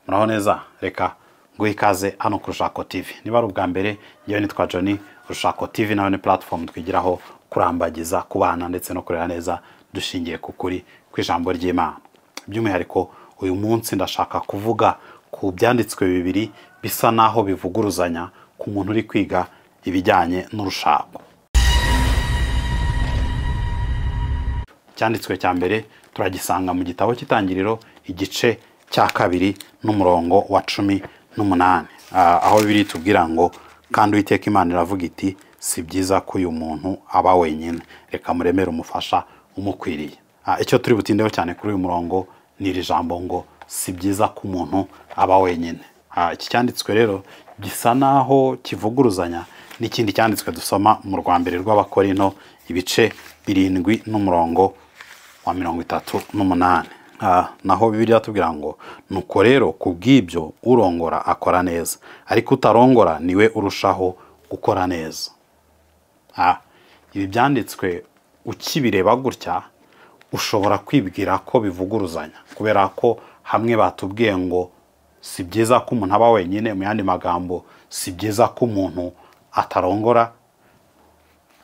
muraho neza reka nguhe ikaze hano ku Rushako TV. Niba ari ubwa mbere, ngewe nitwa Johnny. Rushako TV nayo ni platform twigiraho kurambagiza kubana ndetse no kurera neza dushingiye ku kuri kw'ijambo ry'Imana. By'umwihariko uyu munsi ndashaka kuvuga ku byanditswe bibiri bisa naho bivuguruzanya ku muntu uri kwiga ibijyanye n'urushako. Cyanditswe cya mbere turagisanga mu gitabo cy'Itangiriro igice cya kabiri n'umurongo wa 18, aho bibiri tubwira ngo kandi Uwiteka Imana iravuga iti si byiza ko uyu muntu aba wenyine, reka muremere umufasha umukwiriye. Icyo turi butindeho cyane kuri uyu murongo ni iri jambo ngo si byiza ko umuntu aba wenyine. Iki cyanditswe rero gisa naho kivuguruzanya n'ikindi cyanditswe dusoma mu rwambere rw'Abakorinto ibice 7 n'umurongo wa 38. Naho Bibiliya tubwira ngo nuko rero kubw'ibyo urongora akora neza, ariko utarongora niwe urushaho gukora neza. Ibi byanditswe ukibireba gutya ushobora kwibwira ko bivuguruzanya, kubera ko hamwe batubwiye ngo si byiza ko umuntu aba wenyine, mu yandi magambo si byiza ko umuntu atarongora,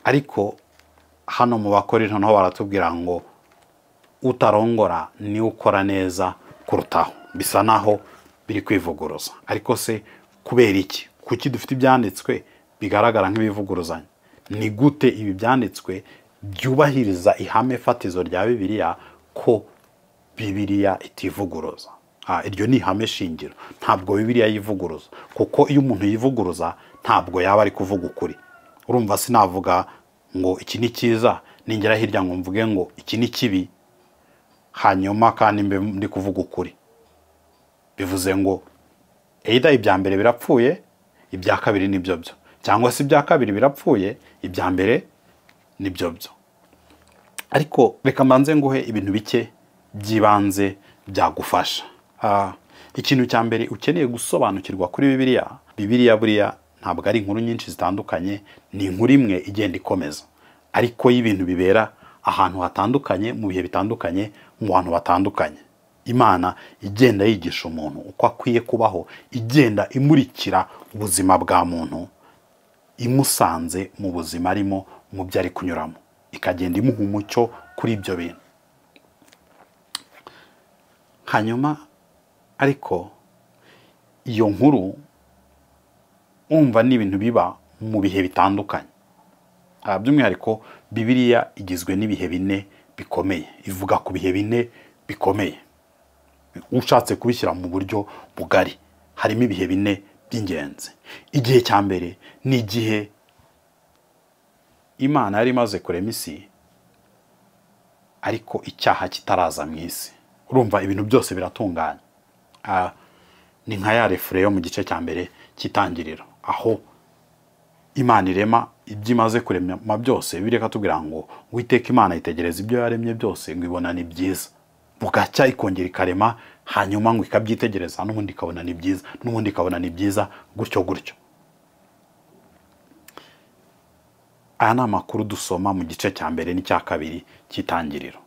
ariko hano mu Bakorinto naho baratubwira ngo utarongora ni ukora neza kurutaho. Bisa naho biri kwivuguruza, ariko se kubera iki? Kuki dufite ibyanditswe bigaragara nk'ibivuguruzanya? Ni gute ibi byanditswe byubahiriza ihame fatizo rya Bibiliya ko Bibiliya itivuguruza? Iryo ni ihame shingiro. Ntabwo Bibiliya yivuguruza, kuko iyo umuntu yivuguruza ntabwo yaba ari kuvuga ukuri. Urumva sinavuga ngo iki ni cyiza ningera hirya ngo mvuge ngo iki ni kibi hanyuma kandi mbe ndi kuvuga ukuri. Bivuze ngo either ibya mbere birapfuye, ibya kabiri nibyo byo, cyangwa se ibya kabiri birapfuye, ibya mbere nibyo byo. Ariko reka mbanze nguhe ibintu bike byibanze byagufasha. Ikintu cya mbere ukeneye gusobanukirwa kuri Bibiliya buriya ntabwo ari inkuru nyinshi zitandukanye, ni inkuru imwe igenda ikomeza, ariko y'ibintu bibera ahantu hatandukanye mu bihe bitandukanye mu bantu batandukanye. Imana igenda yigisha umuntu uko akwiye kubaho, igenda imurikira ubuzima bwa muntu imusanze mu buzima arimo, mu byo ari kunyuramo, ikagenda imuha umucyo kuri ibyo bintu. Hanyuma ariko iyo nkuru umva ni ibintu biba mu bihe bitandukanye. By'umwihariko Bibiliya igizwe n'ibihe 4 bikomeye, ivuga ku bihe 4 bikomeye. Ushatse kubishyira mu buryo bugari, harimo ibihe 4 by'ingenzi. Igihe cya mbere ni igihe Imana yari imaze kurema isi, ariko icyaha kitaraza mu isi. Urumva ibintu byose biratunganye. Ni nka ya refure yo mu gice cya mbere cy'Itangiriro, aho Imana irema ibyo imaze kurema byose. Bireka tubwira ngo Uwiteka Imana itegereza ibyo yaremye byose ngo ibona ni byiza, bugacya ikongera ikarema, hanyuma ngo ikabyitegereza n'ubundi ikabona ni byiza, n'ubundi ikabona ni byiza, gutyo gutyo. Aya ni amakuru dusoma mu gice cya mbere n'icya kabiri cy'Itangiriro,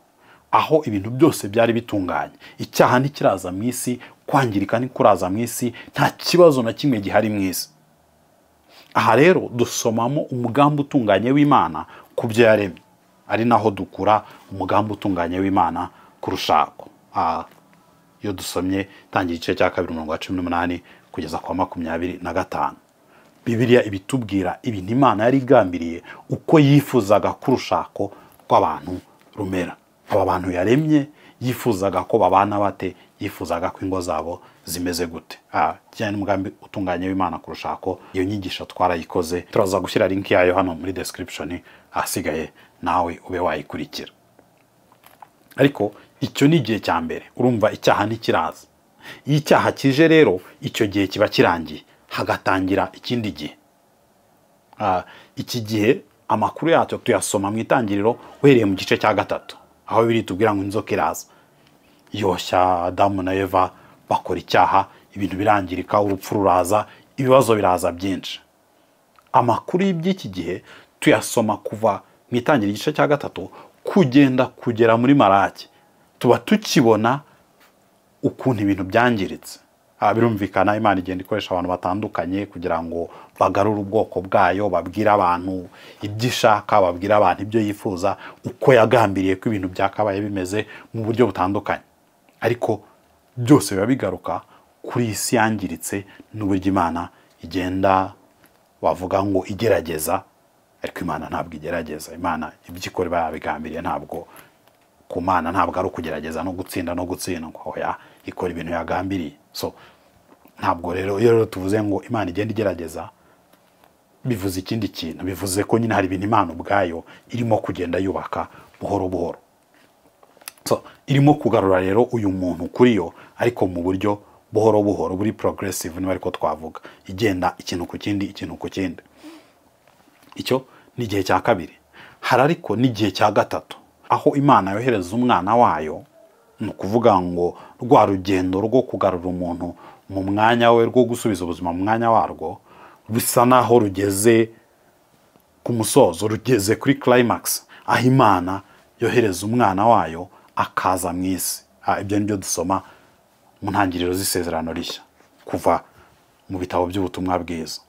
aho ibintu byose byari bitunganye. Icyaha ntikiraza mu isi, kwangirika ntikuraza mu isi, nta kibazo na kimwe gihari mu isi. Aha rero dusomamo umugambi utunganye w'Imana ku byo yaremye, ari naho dukura umugambi utunganye w'Imana ku rushako. Iyo dusomye Itangiriro igice cya kabiri umurongo wa 18 kugeza kwa 25, Bibiliya ibitubwira ibintu Imana yari igambiriye uko yifuzaga ku rushako rw'abantu rumera. Aba bantu yaremye yifuzaga ko babana bate, yifuzaga ko ingo zabo zimeze gute. Kijyanye n'umugambi utunganye w'Imana ku rushako, iyo nyigisho twarayikoze, turaza gushyira link yayo hano muri description, ahasigaye nawe ube wayikurikira. Ariko icyo ni igihe cya mbere. Urumva icyaha ntikiraza. Iyo icyaha kije rero icyo gihe kiba kirangiye, hagatangira ikindi gihe. Iki gihe amakuru yacyo tuyasoma mu Itangiriro uhereye mu gice cya 3, aho biri tubwira ngo inzoka iraza yoshya Adamu na Eva, bakora icyaha, ibintu birangirika, urupfu ruraza, ibibazo biraza byinshi. Amakuru y'iby'iki gihe tuyasoma kuva mu Itangiriro igice cya 3 kugera muri Malaki. Tuba tukibona ukuntu ibintu byangiritse. birumvikana Imana igenda ikoresha abantu batandukanye kugira ngo bagarure ubwoko bwayo, babwire abantu ibyo ishaka, babwire abantu ibyo yifuza, uko yagambiriye ko ibintu byakabaye bimeze mu buryo butandukanye. Ariko byose biba bigaruka kuri isi yangiritse n'uburyo Imana igenda wavuga ngo igerageza, ariko Imana ntabwo igerageza. Imana ibyo ikora iba yabigambiriye, ntabwo ku Mana ntabwo ari ukugerageza no gutsinda no gutsindwa, oya, ikora ibintu yagambiriye. So ntabwo rero tuvuze ngo Imana igenda igerageza bivuze ikindi kintu, bivuze ko nyine hari ibintu Imana ubwayo irimo kugenda yubaka buhoro buhoro. So irimo kugarura rero uyu muntu kuri yo, ariko mu buryo buhoro buhoro, buri progressive niba ariko twavuga, igenda ikintu ku kindi ikintu ku kindi. Icyo ni igihe cya kabiri. Hari ariko n'igihe cya gatatu, aho Imana yohereza umwana wayo, ni ukuvuga ngo rwa rugendo rwo kugarura umuntu mu mwanya we, rwo gusubiza ubuzima mu mwanya warwo, bisa naho rugeze ku musozo, rugeze kuri climax, aho Imana yohereza umwana wayo akaza mu isi. Ibyo nibyo dusoma mu ntangiriro z'isezerano rishya kuva mu bitabo by'ubutumwa bwiza.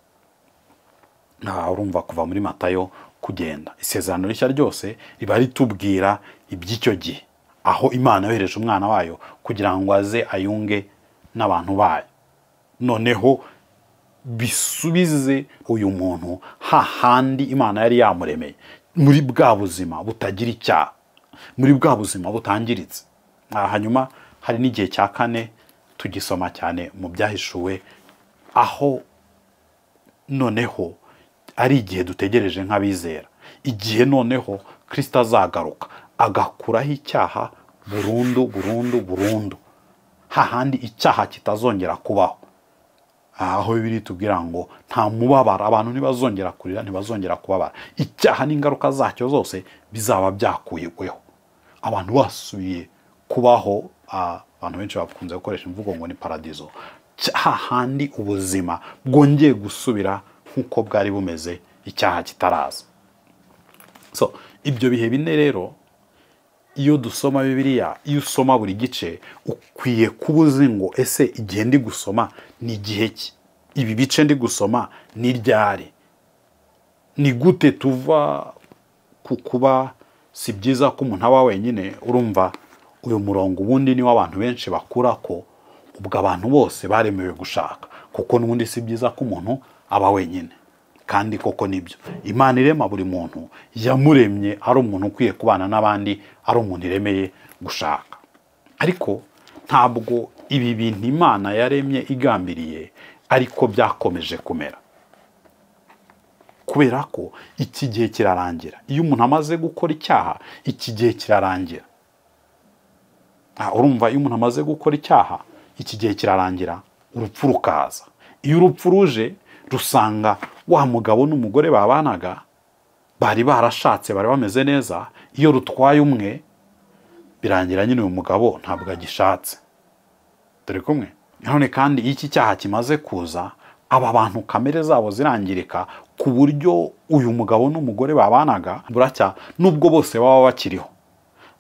Urumva kuva muri Matayo kugenda, isezerano rishya ryose riba ritubwira iby'icyo gihe, aho Imana yohereje umwana wayo kugira ngo aze ayunge n'abantu bayo, noneho bisubize uyu muntu hahandi Imana yari yamuremeye, muri bwa buzima butagira icyaha, muri bwa buzima butangiritse. Hanyuma hari n'igihe cya kane tugisoma cyane mu byahishuwe, aho noneho ari igihe dutegereje nk'abizera, igihe noneho Kristo azagaruka agakuraho icyaha burundu, hahandi icyaha kitazongera kubaho. Aho Bibiliya itubwira ngo nta mubabaro, abantu ntibazongera kurira, ntibazongera kubabara, icyaha n'ingaruka zacyo zose bizaba byakuyeho, abantu basubiye kubaho. Abantu benshi bakunze gukoresha imvugo ngo ni paradizo, hahandi ubuzima bwongeye gusubira nk'uko bwari bumeze icyaha kitaraza. So ibyo bihe bine rero, iyo dusoma Bibiliya, iyo usoma buri gice, ukwiye kuba uzi ngo ese igihe ndi gusoma ni igihe ki, ibi bice ndi gusoma ni ryari, ni gute tuva ku kuba si byiza ko umuntu aba wenyine. Urumva uyu murongo ubundi niwo abantu benshi bakura ko ubwo abantu bose baremewe gushaka, kuko n'ubundi si byiza ko umuntu aba wenyine. Kandi koko nibyo, Imana irema buri muntu yamuremye ari umuntu ukwiye kubana n'abandi, ari umuntu iremeye gushaka. Ariko ntabwo ibi bintu Imana yaremye igambiriye ariko byakomeje kumera, kubera ko iki gihe kirarangira. Iyo umuntu amaze gukora icyaha, iki gihe kirarangira. Urumva, iyo umuntu amaze gukora icyaha, iki gihe kirarangira, urupfu rukaza. Iyo urupfu ruje, rusanga wa mugabo n'umugore babanaga, bari barashatse, bari bameze neza, iyo rutwaye umwe, birangira nyine uyu mugabo ntabwo agishatse. Dore kumwe none kandi iyo iki cyaha kimaze kuza, aba bantu kamere zabo zirangirika, ku buryo uyu mugabo n'umugore babanaga buracya, nubwo bose baba bakiriho,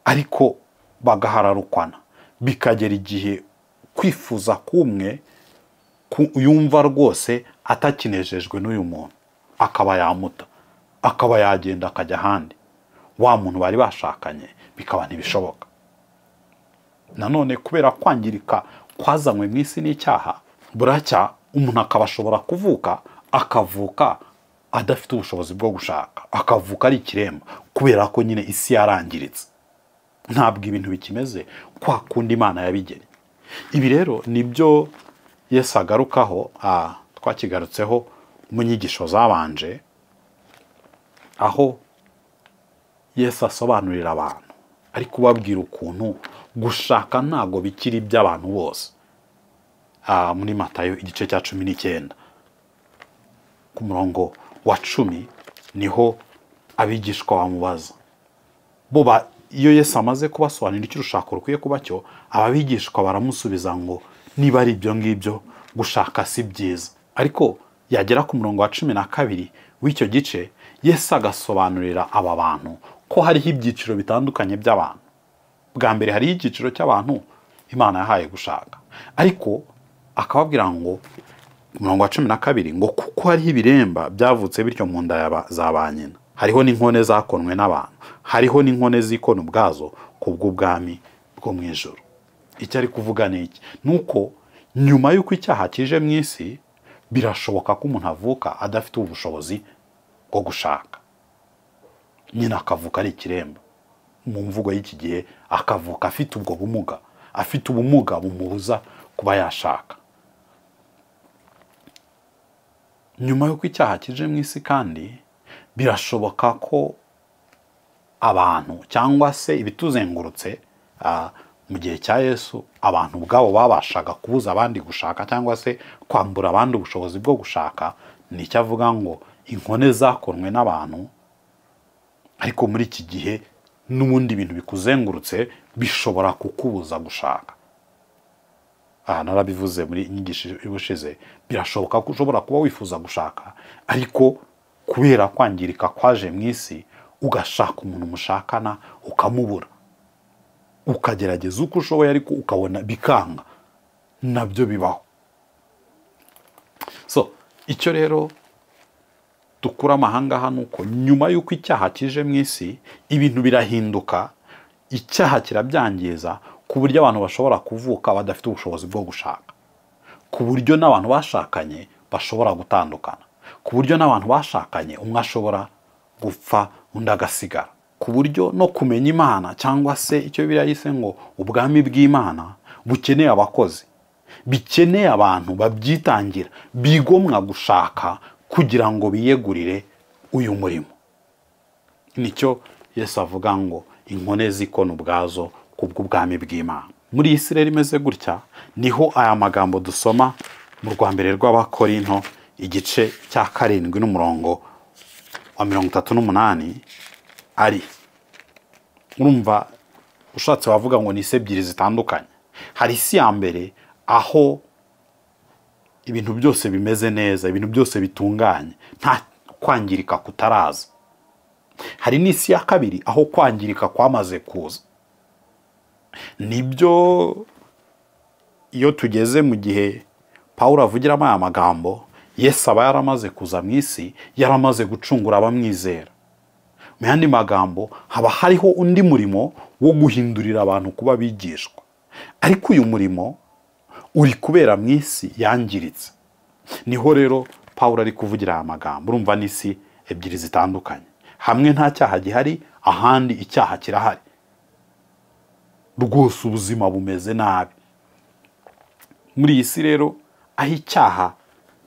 ariko bagahararukwana, bikagera igihe kwifuza kumwe yumva rwose atakinejejwe n'uyu muntu, akaba yamuta, akaba yagenda akajya ahandi, wa muntu bari bashakanye bikaba ntibishoboka. Nanone kubera kwangirika kwazanywe mu isi n'icyaha, buracya umuntu akaba ashobora akavuka adafite ubushobozi bwo gushaka, akavuka ari ikiremba, kubera ko nyine isi yarangiritse, ntabwo ibintu bikimeze kwa kundi Imana yabigennye. Ibi rero nibyo Yesu agarukaho, twakigarutseho mu nyigisho zabanje, aho Yesu asobanurira abantu, ari kubabwira ukuntu gushaka ntago bikiri iby'abantu bose. Muri Matayo igice cya 19 ku murongo wa 10 niho abigishwa bamubaza, iyo Yesu amaze kubasobanurira icyo urushako rukwiye kuba cyo, ababigishwa baramusubiza ngo niba ari ibyo ngibyo gushaka si byiza. Ariko yagera ku murongo wa 12 w'icyo gice, Yesu agasobanurira aba bantu ko hariho ibyiciro bitandukanye by'abantu. Bwa mbere hariho icyiciro cy'abantu Imana yahaye gushaka, ariko akababwira ngo ku murongo wa 12 ngo kuko hariho ibiremba byavutse bityo mu nda za ba nyina, hariho n'inkone zakonwe n'abantu, hariho n'inkone zikona ubwazo kubw'ubwami bwo mu ijuru. Icyo ari kuvuga ni iki? Nuko nyuma y'uko icyaha kije mu isi, birashoboka ko umuntu avuka adafite ubushobozi bwo gushaka, nyine akavuka ari ikiremba. Mu mvugo y'iki gihe akavuka afite ubwo bumuga, afite ubumuga bumubuza kuba yashaka. Nyuma y'uko icyaha kije mu isi kandi birashoboka ko abantu cyangwa se ibituzengurutse mu gihe cya Yesu, abantu ubwabo babashaga kubuza abandi gushaka cyangwa se kwambura abandi ubushobozi bwo gushaka. Nicyo avuga ngo inkone zakonwe n'abantu, ariko muri iki gihe n'ubundi ibintu bikuzengurutse bishobora kukubuza gushaka. Narabivuze muri inyigisho y'ubushize, birashoboka ko ushobora kuba wifuza gushaka, ariko kubera kwangirika kwaje mu isi ugashaka umuntu mushakana ukamubura, ukagerageza uko ushoboye ariko ukabona bikanga. Nabyo bibaho. So icyo rero dukura amahanga hano uko nyuma y'uko icyaha kije mu isi, ibintu birahinduka, icyaha kirabyangiza ku buryo abantu bashobora kuvuka badafite ubushobozi bwo gushaka, ku buryo n'abantu bashakanye bashobora gutandukana, ku buryo n'abantu bashakanye umwe ashobora gupfa undi agasigara, ku buryo no kumenya Imana cyangwa se icyo Bibiliya yise ngo ubwami bw'Imana bukeneye abakozi, bikeneye abantu babyitangira, bigomwa gushaka kugira ngo biyegurire uyu murimo. Nicyo Yesu avuga ngo inkone zikona ubwazo kubw'ubwami bw'Imana. Muri Isirayeli imeze gutya niho aya magambo dusoma mu rwa mbere rw'Abakorinto igice cya 7 n'umurongo wa 38 ari. Urumva ushatse wavuga ngo ni isi ebyiri zitandukanye. Hari isi ya mbere aho ibintu byose bimeze neza, ibintu byose bitunganye, nta kwangirika kutaraza. Hari n'isi ya kabiri aho kwangirika kwamaze kuza. Nibyo iyo tugeze mu gihe Pawulo avugiramo aya magambo, Yesu aba yaramaze kuza mu isi, yaramaze gucungura abamwizera. Mu yandi magambo, haba hariho undi murimo wo guhindurira abantu kuba bigishwa, ariko uyu murimo uri kubera mu isi yangiritse. Niho rero Pawulo ari kuvugira aya magambo. Urumva n'isi ebyiri zitandukanye, hamwe nta cyaha gihari, ahandi icyaha kirahari. Rwose ubuzima bumeze nabi. Muri iyi si rero aho icyaha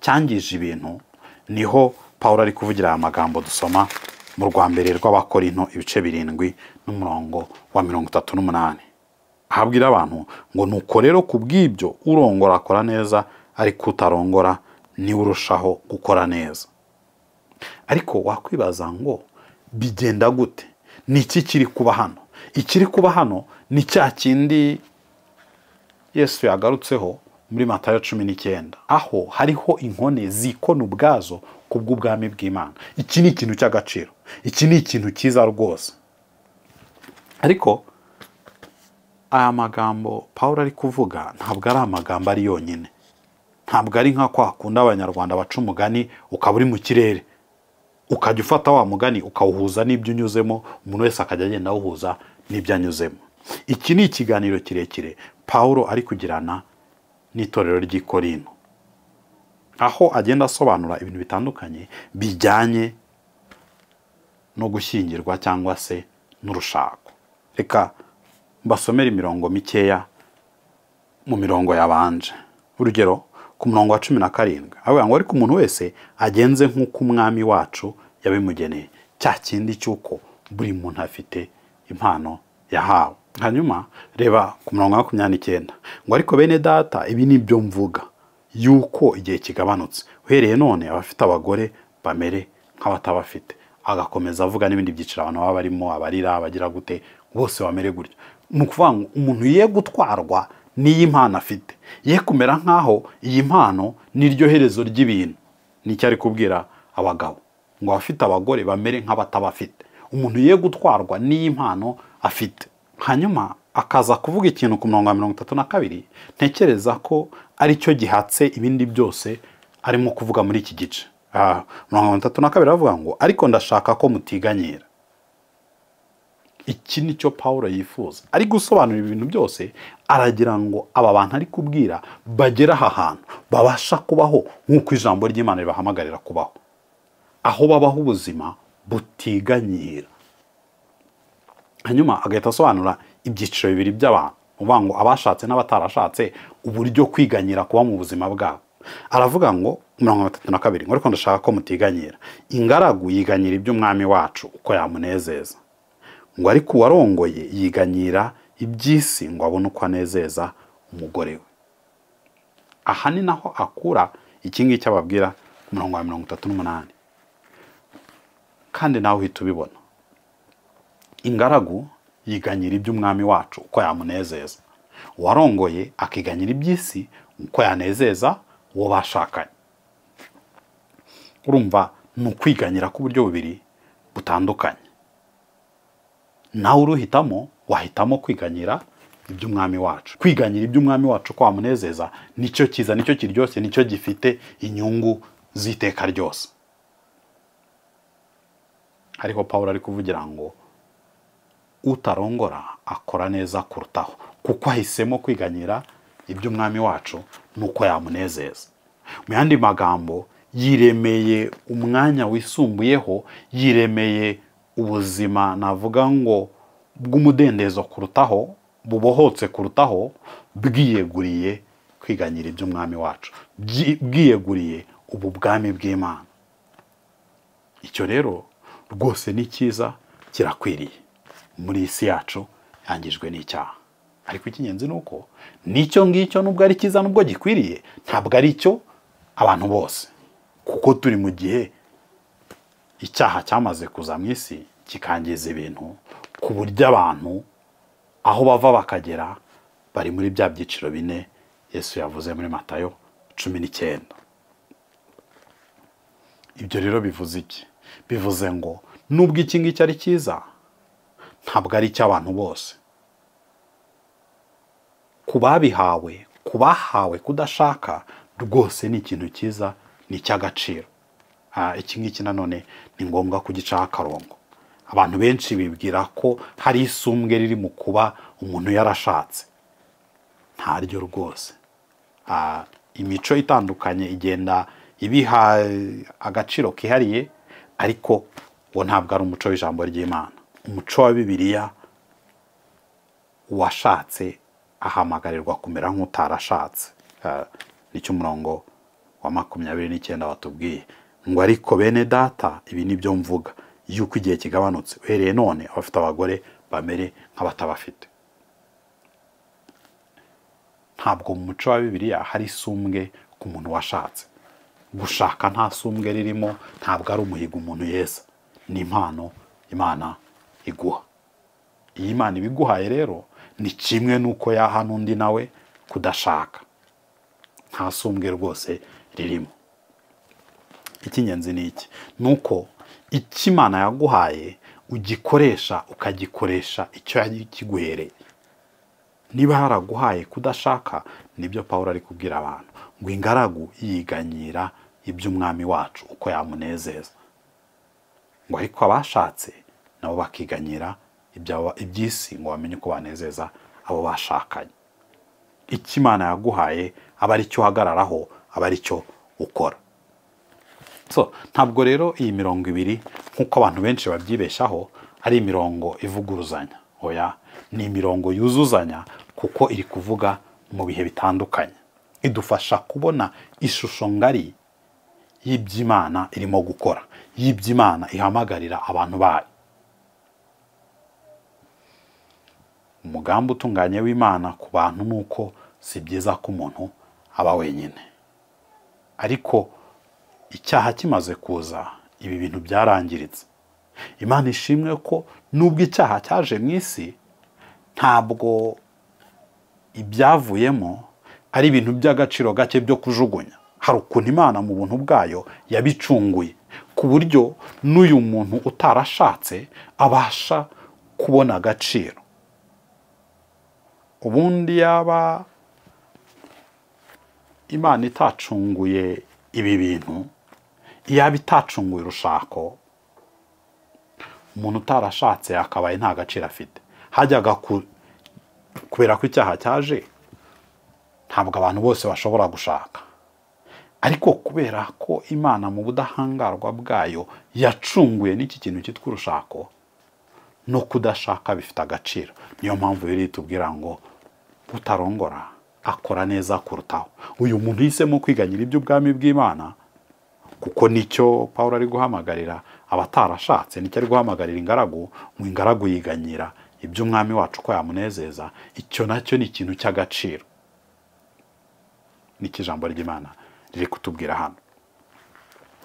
cyangije ibintu, niho Pawulo ari kuvugira aya magambo dusoma mu rwa mbere rw'Abakorinto ibice 7 n'umurongo wa 38. Ahabwira abantu ngo nuko rero kubw'ibyo urongora akora neza, ariko utarongora niwe urushaho gukora neza. Ariko wakwibaza ngo bigenda gute? Ni iki kiri kuba hano? Ikiri kuba hano ni cya kindi Yesu yagarutseho muri Matayo 19, aho hariho inkone zikona ubwazo kubw'ubwami bw'Imana. Iki ni ikintu cy'agaciro, iki ni ikintu cyiza rwose. Ariko aya magambo Pawulo ari kuvuga ntabwo ari amagambo ari yonyine. Ntabwo ari nka kwa kunda abanyarwanda baca umugani ukaba uri mu kirere, ukajya ufata wa mugani ukawuhuza n'ibyo unyuzemo, umuntu wese akajya agenda awuhuza n'ibyo anyuzemo. Iki ni ikiganiro kirekire Pawulo ari kugirana n'itorero ry'i Korinto, aho agenda asobanura ibintu bitandukanye bijyanye no gushyingirwa cyangwa se n'urushako. Reka mbasomera imirongo mikeya mu mirongo yabanje. Urugero ku murongo wa 17, avuga ngo ariko umuntu wese agenze nk'uko umwami wacu yabimugeneye, cya kindi cy'uko buri muntu afite impano yahawe. Hanyuma reba ku murongo wa 29, ngo ariko bene data, ibi ni byo mvuga yuko igihe kigabanutse, uhereye none abafite abagore bamere nk'abatabafite. Agakomeza avuga n'ibindi byiciro abantu baba barimo, abarira, abagira gute, bose bamere gutyo. Ni ukuvuga ngo umuntu ye gutwarwa n'iyi mpano afite, ye kumera nk'aho iyi mpano niryo herezo ry'ibintu. Nicyo ari kubwira abagabo ngo abafite abagore bamere nk'abatabafite. Umuntu ye gutwarwa n'iyi mpano afite. Hanyuma akaza kuvuga ikintu ku murongo wa 32 ntekereza ko ari cyo gihatse ibindi byose arimo kuvuga muri iki gice. Murongo wa 32 aravuga ngo ariko ndashaka ko mutiganyira. Iki ni cyo Pawulo yifuza. Ari gusobanura ibintu byose aragira ngo aba bantu ari kubwira bagera aha hantu babasha kubaho nk'uko ijambo ry'Imana ribahamagarira kubaho, aho babaho ubuzima butiganyira. Hanyuma agahita asobanura ibyiciro bibiri by'abantu, uvuga ngo abashatse n'abatarashatse, uburyo kwiganyira kuba mu buzima bwabo. Aravuga ngo 32 ngo ariko ndashaka ko mutiganyira. Ingaragu yiganyira iby'umwami wacu uko yamunezeza, ngo ariko uwarongoye yiganyira iby'isi ngo abone uko anezeza umugore we. Aha ni naho akura iki ngiki ababwira ku murongo wa 38. Kandi nawe uhita ubibona. Ingaragu yiganyira iby'umwami wacu uko yamunezeza, uwarongoye akiganyira iby'isi uko yanezeza uwo bashakanye. Urumva ni ukwiganyira ku buryo bubiri butandukanye. Nawe uruhitamo, wahitamo kwiganyira iby'umwami wacu. Kwiganyira iby'umwami wacu ko wamunezeza nicyo kiza, nicyo kiryoshye, nicyo gifite inyungu z'iteka ryose. Ariko Pawulo ari kuvugira ngo utarongora akora neza kurutaho, kuko ahisemo kwiganyira iby'umwami wacu nuko yamunezeza. Mu yandi magambo, yiremeye umwanya wisumbuyeho, yiremeye ubuzima navuga ngo bw'umudendezo kurutaho, bubohotse kurutaho, bwiyeguriye kwiganyira iby'umwami wacu, bwiyeguriye ubu bwami bw'Imana. Icyo rero rwose ni cyiza, kirakwiriye muri isi yacu yangijwe n'icyaha. Ariko ikinyenzi nuko nicyo ngicyo nubwo ari cyiza, nubwo gikwiriye, ntabwo ari cyo abantu bose, kuko turi mu gihe icyaha cyamaze kuza mu isi kikangiza ibintu, ku buryo abantu aho bava bakagera bari muri bya byiciro bine Yesu yavuze muri Matayo 19. Ibyo rero bivuze iki? Bivuze ngo nubwo iki ngiki ari cyiza, ntabwo ari icy'abantu bose. Kubabihawe, kubahawe kudashaka, rwose ni ikintu cyiza, ni icy'agaciro. Iki ngiki nanone ni ngombwa kugicaho akarongo. Abantu benshi bibwira ko hari isumbwe riri mu kuba umuntu yarashatse. Ntaryo rwose. Imico itandukanye igenda ibiha agaciro kihariye, ariko wo ntabwo ari umuco w'ijambo ry'Imana. Umuco wa Bibiliya, uwashatse ahamagarirwa kumera nk'utarashatse. Nicyo umurongo wa 29 watubwiye ngo ariko bene data, ibi nibyo mvuga, yuko igihe kigabanutse, uhereye none abafite abagore bamere nk'abatabafite. Ntabwo mu muco wa Bibiliya hari isumbwe ku muntu washatse. Gushaka nta sumbwe ririmo, ntabwo ari umuhigo umuntu yesa, ni impano Imana iguha. Iyi Imana ibiguhaye rero ni kimwe nuko yaha n'undi nawe kudashaka. Nta sumbwe rwose ririmo. Ikinyenzi ni iki? Nuko icyo Imana yaguhaye ugikoresha, ukagikoresha icyo yakiguhereye. Niba haraguhaye kudashaka, nibyo Pawulo ari kubwira abantu ngo ingaragu yiganyira iby'umwami wacu uko yamunezeza, ngo ariko abashatse nabo bakiganyira iby'isi ngo bamenye uko banezeza abo bashakanye. Icyo Imana yaguhaye aba ari cyo uhagararaho, aba ari cyo ukora. Ntabwo rero iyi mirongo ibiri nk'uko abantu benshi babyibeshaho ari imirongo ivuguruzanya. Oya, ni imirongo yuzuzanya, kuko iri kuvuga mu bihe bitandukanye. Idufasha kubona ishusho ngari y'iby'Imana irimo gukora, y'iby'Imana ihamagarira abantu bayo. Umugambi utunganye w'Imana ku bantu nuko si byiza ko umuntu aba wenyine. Ariko icyaha kimaze kuza, ibi bintu byarangiritse. Imana ishimwe ko nubwo icyaha cyaje mu isi, ntabwo ibyavuyemo ari ibintu by'agaciro gake byo kujugunya. Hari ukuntu Imana mu buntu bwayo yabicunguye, ku buryo n'uyu muntu utarashatse abasha kubona agaciro. ubundi yaba Imana itacunguye ibi bintu, yaba itacunguye urushako, umuntu utarashatse akabaye nta gaciro afite. Hajyaga kubera ko icyaha cyaje, ntabwo abantu bose bashobora gushaka, ariko kubera ko Imana mu budahangarwa bwayo yacunguye n'iki kintu cyitwa urushako, no kudashaka bifite agaciro. Niyo mpamvu rero itubwira ngo utarongora akora neza kurutaho. Uyu muntu yahisemo kwiganyira iby'ubwami bw'Imana, kuko nicyo Pawulo ari guhamagarira abatarashatse, nicyo ari guhamagarira ingaragu, mu ingaragu yiganyira iby'umwami wacu ko yamunezeza. Icyo nacyo ni ikintu cy'agaciro, niki ijambo ry'Imana riri kutubwira hano.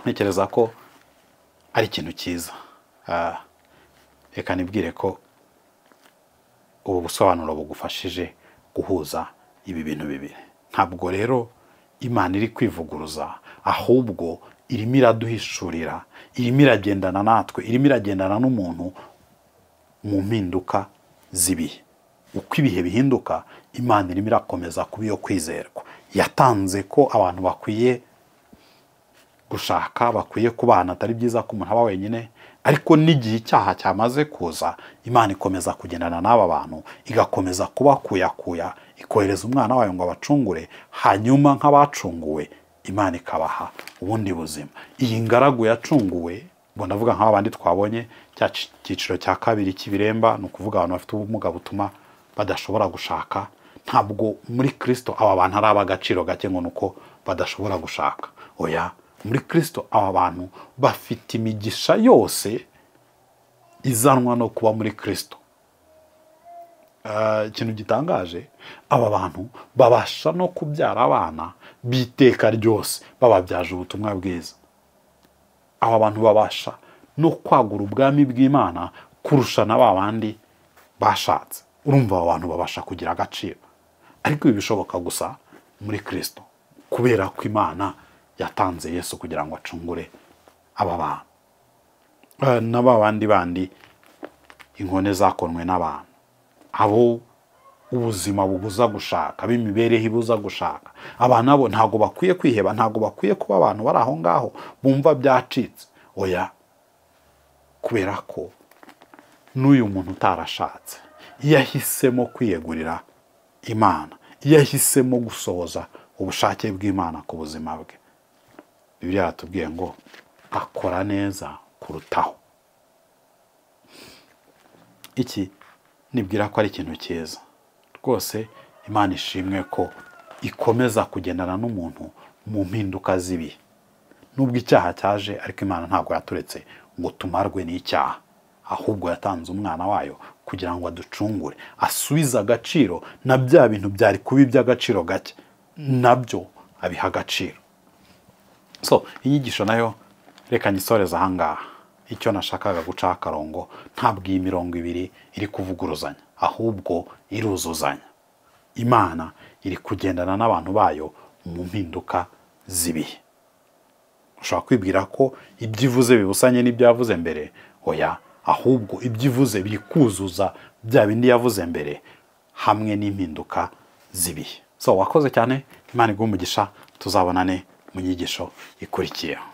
Ntekereza ko ari ikintu cyiza. Reka nibwire ko ubu busobanuro bugufashije guhuza ibi bintu bibiri. Ntabwo rero Imana iri kwivuguruza, ahubwo irimo iraduhishurira, irimo iragendana natwe, irimo iragendana n'umuntu mu mpinduka z'ibihe. Uko ibihe bihinduka, Imana irimo irakomeza kuba iyo kwizerwa. Yatanze ko abantu bakwiye gushaka, bakwiye kubana, atari byiza ko umuntu aba wenyine, ariko n'igihe icyaha cyamaze kuza, Imana ikomeza kugendana n'aba bantu, igakomeza kubakuyakuya, ikohereza umwana wayo ngo abacungure, hanyuma nk'abacunguwe Imana ikabaha ubundi buzima. Iyi ngaragu yacunguwe, ngo ndavuga nk'aba bandi twabonye cya cyiciro cya kabiri cy'ibiremba, ni ukuvuga abantu bafite ubumuga butuma badashobora gushaka. Ntabwo muri Kristo aba bantu ari ab'agaciro gake ngo nuko badashobora gushaka. Oya, muri Kristo aba bantu bafite imigisha yose izanwa no kuba muri Kristo. Ikintu gitangaje, aba bantu babasha no kubyara abana biteka ryose bababyaje ubutumwa bwiza. Aba bantu babasha no kwagura ubwami bw'Imana kurusha na babandi bashatse. Urumva aba bantu babasha kugira agaciro, ariko ibi bishoboka gusa muri Kristo, kubera ko Imana yatanze Yesu kugira ngo acungure aba bantu. N'aba bandi inkone zakonwe n'abantu, abo ubuzima bubuza gushaka, b'imibereho ibuza gushaka, abantu abo ntago bakwiye kwiheba, ntago bakwiye kuba abantu bari aho ngaho bumva byacitse. Oya, kubera ko n'uyu muntu utarashatse yahisemo kwiyegurira Imana, yahisemo gusohoza ubushake bw'Imana ku buzima bwe. Bibiliya yatubwiye ngo akora neza kurutaho. Iki nibwira ko ari ikintu cyiza rwose. Imana ishimwe ko ikomeza kugendana n'umuntu mu mpinduka z'ibihe. Nubwo icyaha cyaje, ariko Imana ntabwo yaturetse ngo tumarwe n'icyaha, ahubwo yatanze umwana wayo kugira ngo aducungure, asubize agaciro na bya bintu byari kuba iby'agaciro gake, nabyo abiha agaciro. So inyigisho nayo reka nyisoreza ahangaha. Icyo nashakaga guca akarongo, ntabwo iyi mirongo ibiri iri kuvuguruzanya, ahubwo iruzuzanya. Imana iri kugendana n'abantu bayo mu mpinduka z'ibihe. Ushobora kwibwira ko ibyo ivuze bibusanye n'ibyo yavuze mbere. Oya, ahubwo ibyo ivuze biri kuzuza bya bindi yavuze mbere, hamwe n'impinduka z'ibihe. So wakoze cyane, Imana iguhe umugisha, tuzabonane mu nyigisho ikurikiyeho.